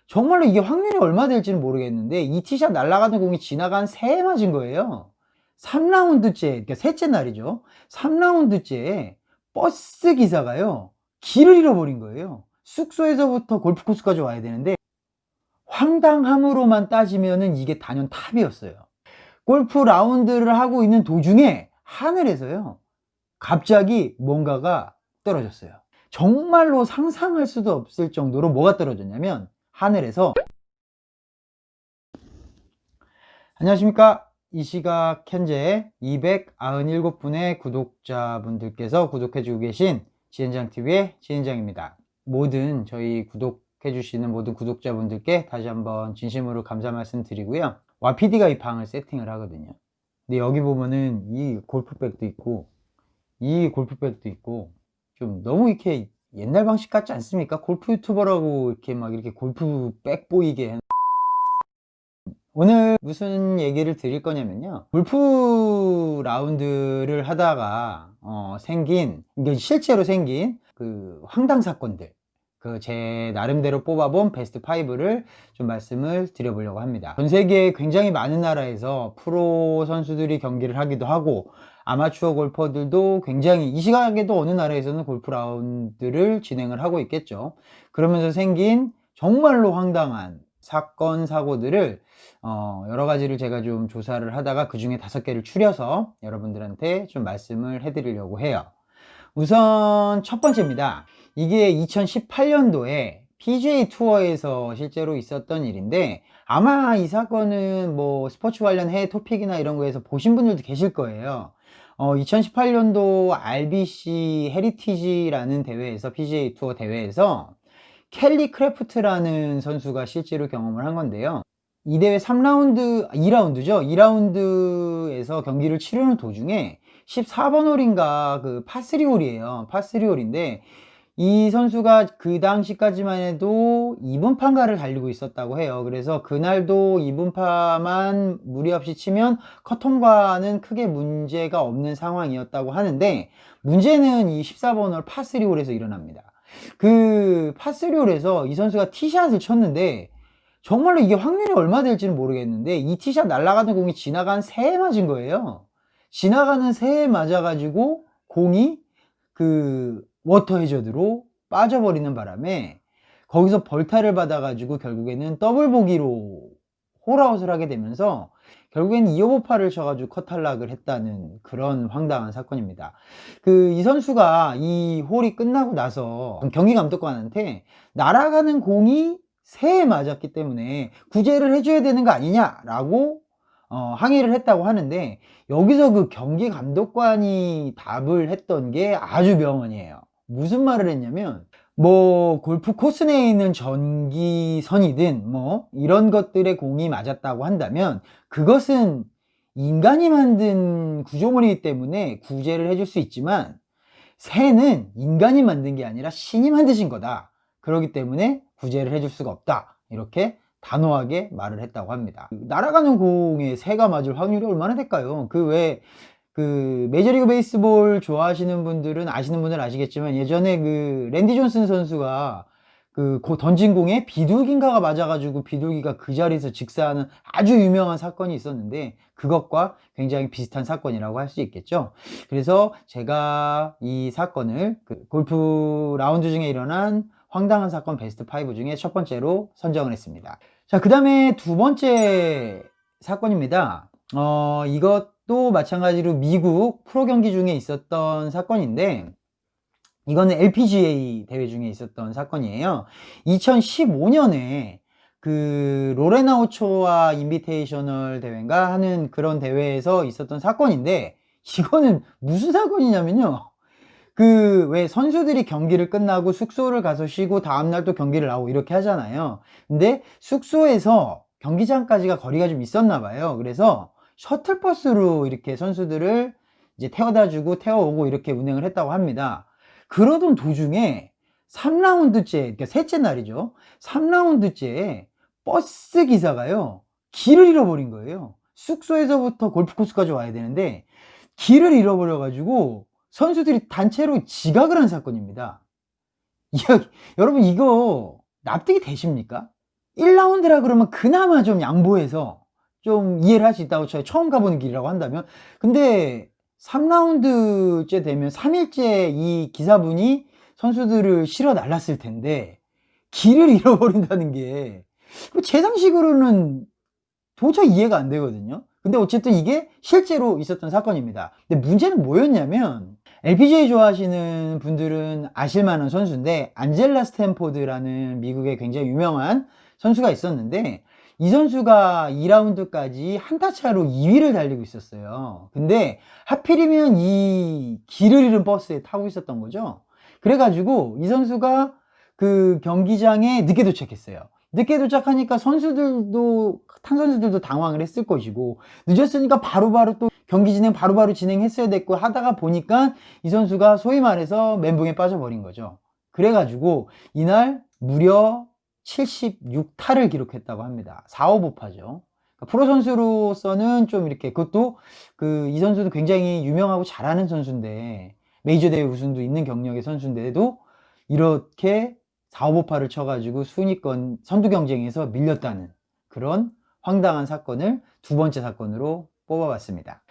정말로 이게 확률이 얼마 될지는 모르겠는데 이 티샷 날아가는 공이 지나간 새에 맞은 거예요. 3라운드째, 그러니까 셋째 날이죠. 3라운드째 버스 기사가요, 길을 잃어버린 거예요. 숙소에서부터 골프코스까지 와야 되는데 황당함으로만 따지면은 이게 단연 탑이었어요. 골프 라운드를 하고 있는 도중에 하늘에서요, 갑자기 뭔가가 떨어졌어요. 정말로 상상할 수도 없을 정도로 뭐가 떨어졌냐면 하늘에서, 안녕하십니까, 이 시각 현재 297분의 구독자분들께서 구독해주고 계신 지현장TV의 지현장입니다. 모든 저희 구독해주시는 모든 구독자분들께 다시 한번 진심으로 감사 말씀드리고요. 와PD가 이 방을 세팅을 하거든요. 근데 여기 보면은 이 골프백도 있고 이 골프백도 있고 좀 너무 이렇게 옛날 방식 같지 않습니까? 골프 유튜버라고 이렇게 막 이렇게 골프백 보이게. 오늘 무슨 얘기를 드릴 거냐면요, 골프 라운드를 하다가 생긴, 이게 실제로 생긴 그 황당 사건들, 그 제 나름대로 뽑아본 베스트 5를 좀 말씀을 드려보려고 합니다. 전 세계 굉장히 많은 나라에서 프로 선수들이 경기를 하기도 하고 아마추어 골퍼들도 굉장히, 이 시각에도 어느 나라에서는 골프 라운드를 진행을 하고 있겠죠. 그러면서 생긴 정말로 황당한 사건 사고들을 여러 가지를 제가 좀 조사를 하다가 그 중에 5개를 추려서 여러분들한테 좀 말씀을 해드리려고 해요. 우선 첫 번째입니다. 이게 2018년도에 PGA 투어에서 실제로 있었던 일인데, 아마 이 사건은 뭐 스포츠 관련 해외 토픽이나 이런 거에서 보신 분들도 계실 거예요. 2018년도 RBC 헤리티지라는 대회에서, PGA 투어 대회에서 켈리 크래프트라는 선수가 실제로 경험을 한 건데요. 이 대회 3라운드, 2라운드죠. 2라운드에서 경기를 치르는 도중에 14번 홀인가 그 파3 홀이에요. 파3 홀인데 이 선수가 그 당시까지만 해도 2분파인가를 달리고 있었다고 해요. 그래서 그날도 2분파만 무리 없이 치면 컷홈과는 크게 문제가 없는 상황이었다고 하는데, 문제는 이 14번 홀 파3 홀에서 일어납니다. 그 파3 홀에서 이 선수가 티샷을 쳤는데 정말로 이게 확률이 얼마 될지는 모르겠는데 이 티샷 날아가는 공이 지나간 새에 맞은 거예요. 지나가는 새에 맞아가지고 공이 그 워터 해저드로 빠져버리는 바람에 거기서 벌타를 받아가지고 결국에는 더블 보기로 홀아웃을 하게 되면서 결국에는 2오버파를 쳐가지고 컷 탈락을 했다는 그런 황당한 사건입니다. 그 이 선수가 이 홀이 끝나고 나서 경기 감독관한테 날아가는 공이 새에 맞았기 때문에 구제를 해줘야 되는 거 아니냐라고 항의를 했다고 하는데, 여기서 그 경기 감독관이 답을 했던 게 아주 명언이에요. 무슨 말을 했냐면, 뭐 골프 코스 내에 있는 전기선이든 뭐 이런 것들의 공이 맞았다고 한다면 그것은 인간이 만든 구조물이기 때문에 구제를 해줄 수 있지만, 새는 인간이 만든 게 아니라 신이 만드신 거다. 그렇기 때문에 구제를 해줄 수가 없다. 이렇게 단호하게 말을 했다고 합니다. 날아가는 공에 새가 맞을 확률이 얼마나 될까요? 그 메이저리그 베이스볼 좋아하시는 분들은 아시는 분들은 아시겠지만, 예전에 그 랜디 존슨 선수가 그 던진 공에 비둘기인가가 맞아가지고 비둘기가 그 자리에서 직사하는 아주 유명한 사건이 있었는데, 그것과 굉장히 비슷한 사건이라고 할 수 있겠죠. 그래서 제가 이 사건을 그 골프 라운드 중에 일어난 황당한 사건 베스트 5 중에 첫 번째로 선정을 했습니다. 자, 그 다음에 두 번째 사건입니다. 이것도 마찬가지로 미국 프로 경기 중에 있었던 사건인데, 이거는 LPGA 대회 중에 있었던 사건이에요. 2015년에 그 로레나 오초아 인비테이셔널 대회인가 하는 그런 대회에서 있었던 사건인데, 이거는 무슨 사건이냐면요, 그 왜 선수들이 경기를 끝나고 숙소를 가서 쉬고 다음날 또 경기를 나오고 이렇게 하잖아요. 근데 숙소에서 경기장까지가 거리가 좀 있었나 봐요. 그래서 셔틀버스로 이렇게 선수들을 이제 태워다 주고 태워오고 이렇게 운행을 했다고 합니다. 그러던 도중에 3라운드째, 그러니까 셋째 날이죠. 3라운드째 버스 기사가요, 길을 잃어버린 거예요. 숙소에서부터 골프코스까지 와야 되는데 길을 잃어버려가지고 선수들이 단체로 지각을 한 사건입니다. 여러분, 이거 납득이 되십니까? 1라운드라 그러면 그나마 좀 양보해서 좀 이해를 할 수 있다고 쳐요. 처음 가보는 길이라고 한다면. 근데 3라운드째 되면 3일째 이 기사분이 선수들을 실어 날랐을 텐데 길을 잃어버린다는 게 제 상식으로는 도저히 이해가 안 되거든요. 근데 어쨌든 이게 실제로 있었던 사건입니다. 근데 문제는 뭐였냐면 LPGA 좋아하시는 분들은 아실 만한 선수인데 안젤라 스탠포드라는 미국의 굉장히 유명한 선수가 있었는데 이 선수가 2라운드까지 한타 차로 2위를 달리고 있었어요. 근데 하필이면 이 길을 잃은 버스에 타고 있었던 거죠. 그래가지고 이 선수가 그 경기장에 늦게 도착했어요. 늦게 도착하니까 탄 선수들도 당황을 했을 것이고 늦었으니까 바로바로 또 경기 진행 바로바로 진행했어야 됐고 하다가 보니까 이 선수가 소위 말해서 멘붕에 빠져버린 거죠. 그래가지고 이날 무려 76타를 기록했다고 합니다. 4오버파죠. 프로 선수로서는 좀 이렇게 그것도 이 선수도 굉장히 유명하고 잘하는 선수인데 메이저 대회 우승도 있는 경력의 선수인데도 이렇게 4오버파를 쳐가지고 순위권 선두 경쟁에서 밀렸다는 그런 황당한 사건을 두 번째 사건으로 뽑아봤습니다.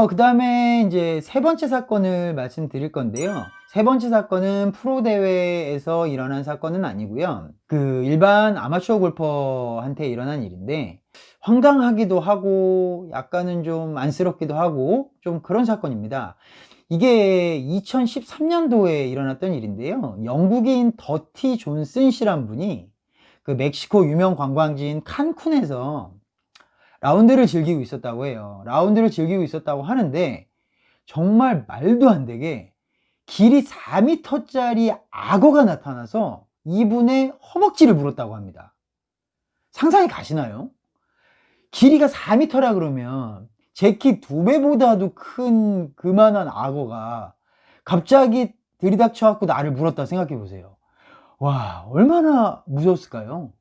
그 다음에 이제 세 번째 사건을 말씀드릴 건데요. 세 번째 사건은 프로 대회에서 일어난 사건은 아니고요. 그 일반 아마추어 골퍼한테 일어난 일인데 황당하기도 하고 약간은 좀 안쓰럽기도 하고 좀 그런 사건입니다. 이게 2013년도에 일어났던 일인데요. 영국인 더티 존슨 씨란 분이 그 멕시코 유명 관광지인 칸쿤에서 라운드를 즐기고 있었다고 해요. 라운드를 즐기고 있었다고 하는데 정말 말도 안 되게 길이 4m짜리 악어가 나타나서 이분의 허벅지를 물었다고 합니다. 상상이 가시나요? 길이가 4m라 그러면 제 키 2배보다도 큰 그만한 악어가 갑자기 들이닥쳐갖고 나를 물었다 생각해 보세요. 와, 얼마나 무서웠을까요?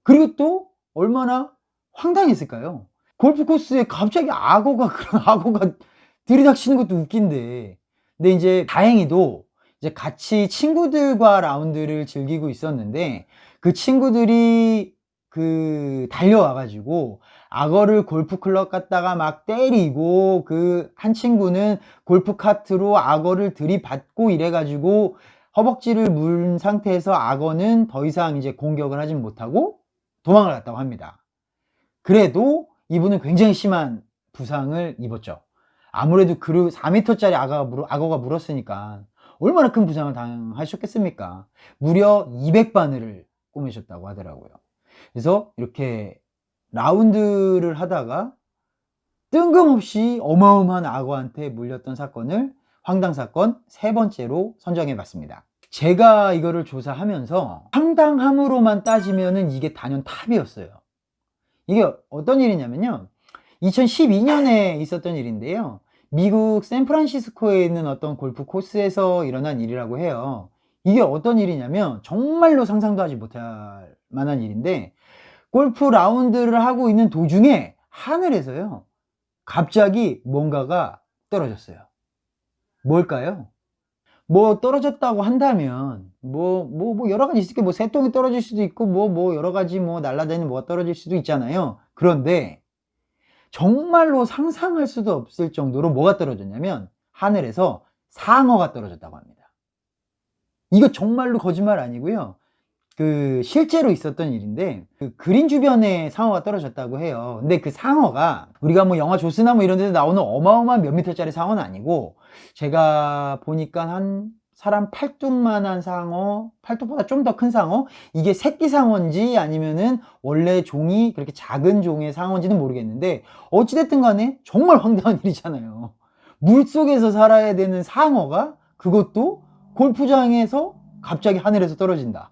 그리고 또 얼마나 황당했을까요? 골프 코스에 갑자기 그런 악어가 들이닥치는 것도 웃긴데. 근데 이제 다행히도 이제 같이 친구들과 라운드를 즐기고 있었는데 그 친구들이 달려와가지고 악어를 골프 클럽 갖다가 막 때리고 그 한 친구는 골프 카트로 악어를 들이받고 이래가지고 허벅지를 문 상태에서 악어는 더 이상 이제 공격을 하진 못하고 도망을 갔다고 합니다. 그래도 이분은 굉장히 심한 부상을 입었죠. 아무래도 4m짜리 악어가 물었으니까 얼마나 큰 부상을 당하셨겠습니까? 무려 200바늘을 꼬매셨다고 하더라고요. 그래서 이렇게 라운드를 하다가 뜬금없이 어마어마한 악어한테 물렸던 사건을 황당사건 세 번째로 선정해 봤습니다. 제가 이거를 조사하면서 황당함으로만 따지면은 이게 단연 탑이었어요. 이게 어떤 일이냐면요. 2012년에 있었던 일인데요. 미국 샌프란시스코에 있는 어떤 골프 코스에서 일어난 일이라고 해요. 이게 어떤 일이냐면 정말로 상상도 하지 못할 만한 일인데 골프 라운드를 하고 있는 도중에 하늘에서요. 갑자기 뭔가가 떨어졌어요. 뭘까요? 뭐 떨어졌다고 한다면 뭐 여러 가지 있을 게 새똥이 떨어질 수도 있고 여러 가지 날아다니는 뭐가 떨어질 수도 있잖아요. 그런데 정말로 상상할 수도 없을 정도로 뭐가 떨어졌냐면 하늘에서 상어가 떨어졌다고 합니다. 이거 정말로 거짓말 아니고요. 실제로 있었던 일인데 그린 주변에 상어가 떨어졌다고 해요. 근데 그 상어가 우리가 영화 조스나 이런 데서 나오는 어마어마한 몇 미터짜리 상어는 아니고 제가 보니까 한 사람 팔뚝만한 상어, 팔뚝보다 좀 더 큰 상어, 이게 새끼 상어인지 아니면은 원래 종이 그렇게 작은 종의 상어인지는 모르겠는데 어찌됐든 간에 정말 황당한 일이잖아요. 물속에서 살아야 되는 상어가 그것도 골프장에서 갑자기 하늘에서 떨어진다.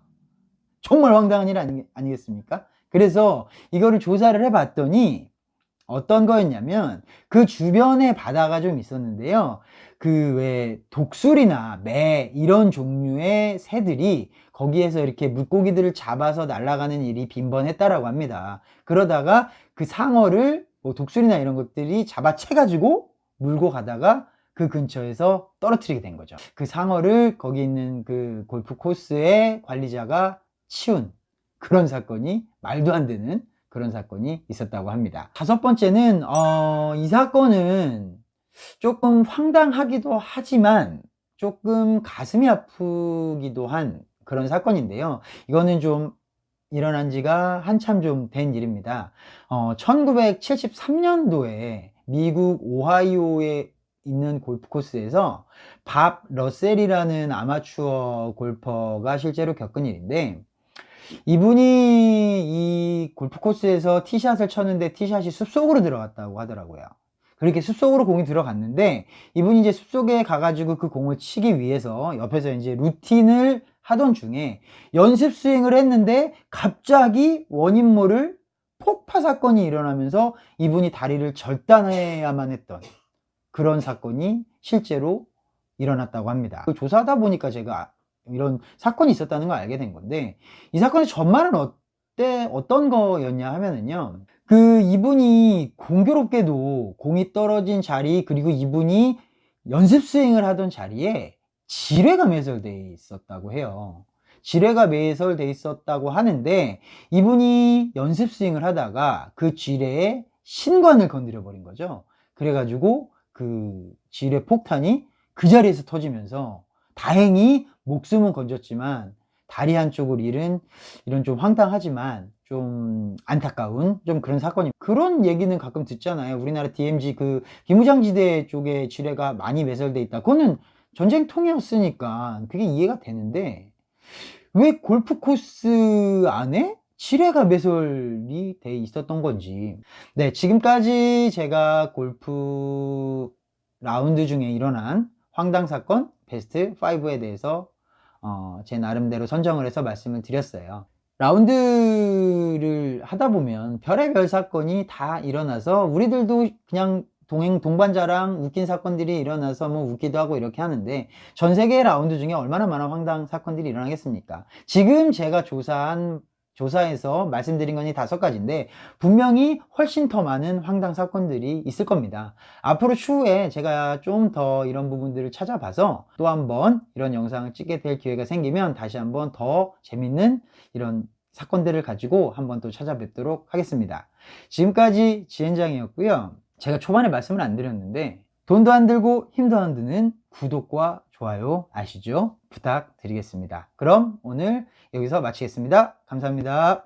정말 황당한 일 아니겠습니까? 그래서 이거를 조사를 해봤더니 어떤 거였냐면 그 주변에 바다가 좀 있었는데요. 왜 독수리나 매 이런 종류의 새들이 거기에서 이렇게 물고기들을 잡아서 날아가는 일이 빈번했다라고 합니다. 그러다가 그 상어를 독수리나 이런 것들이 잡아채가지고 물고 가다가 그 근처에서 떨어뜨리게 된 거죠. 그 상어를 거기 있는 그 골프 코스의 관리자가 치운 그런 사건이, 말도 안 되는 그런 사건이 있었다고 합니다. 다섯 번째는 이 사건은 조금 황당하기도 하지만 조금 가슴이 아프기도 한 그런 사건인데요. 이거는 좀 일어난 지가 한참 좀 된 일입니다. 1973년도에 미국 오하이오에 있는 골프 코스에서 밥 러셀이라는 아마추어 골퍼가 실제로 겪은 일인데, 이분이 이 골프 코스에서 티샷을 쳤는데 티샷이 숲속으로 들어갔다고 하더라고요. 그렇게 숲속으로 공이 들어갔는데, 이분이 이제 숲속에 가가지고 그 공을 치기 위해서 옆에서 이제 루틴을 하던 중에 연습 스윙을 했는데 갑자기 원인 모를 폭파 사건이 일어나면서 이분이 다리를 절단해야만 했던 그런 사건이 실제로 일어났다고 합니다. 조사하다 보니까 제가 이런 사건이 있었다는 걸 알게 된 건데, 이 사건의 전말은 어떤 거였냐 하면은요, 이분이 공교롭게도 공이 떨어진 자리, 그리고 이분이 연습 스윙을 하던 자리에 지뢰가 매설되어 있었다고 해요. 지뢰가 매설되어 있었다고 하는데, 이분이 연습 스윙을 하다가 그 지뢰에 신관을 건드려 버린 거죠. 그래가지고 그 지뢰 폭탄이 그 자리에서 터지면서 다행히 목숨은 건졌지만 다리 한쪽을 잃은, 이런 좀 황당하지만 좀 안타까운 좀 그런 사건입니다. 그런 얘기는 가끔 듣잖아요. 우리나라 DMZ 그 비무장지대 쪽에 지뢰가 많이 매설돼 있다. 그거는 전쟁통이었으니까 그게 이해가 되는데, 왜 골프 코스 안에 지뢰가 매설이 돼 있었던 건지. 네, 지금까지 제가 골프 라운드 중에 일어난 황당 사건 베스트 5에 대해서 제 나름대로 선정을 해서 말씀을 드렸어요. 라운드를 하다 보면 별의별 사건이 다 일어나서 우리들도 그냥 동반자랑 웃긴 사건들이 일어나서 뭐 웃기도 하고 이렇게 하는데, 전 세계의 라운드 중에 얼마나 많은 황당 사건들이 일어나겠습니까? 지금 제가 조사해서 말씀드린 건이 5가지인데 분명히 훨씬 더 많은 황당 사건들이 있을 겁니다. 앞으로 추후에 제가 좀 더 이런 부분들을 찾아봐서 또 한번 이런 영상을 찍게 될 기회가 생기면 다시 한번 더 재밌는 이런 사건들을 가지고 한번 또 찾아뵙도록 하겠습니다. 지금까지 지현장이었고요. 제가 초반에 말씀을 안 드렸는데, 돈도 안 들고 힘도 안 드는 구독과 좋아요 아시죠? 부탁드리겠습니다. 그럼 오늘 여기서 마치겠습니다. 감사합니다.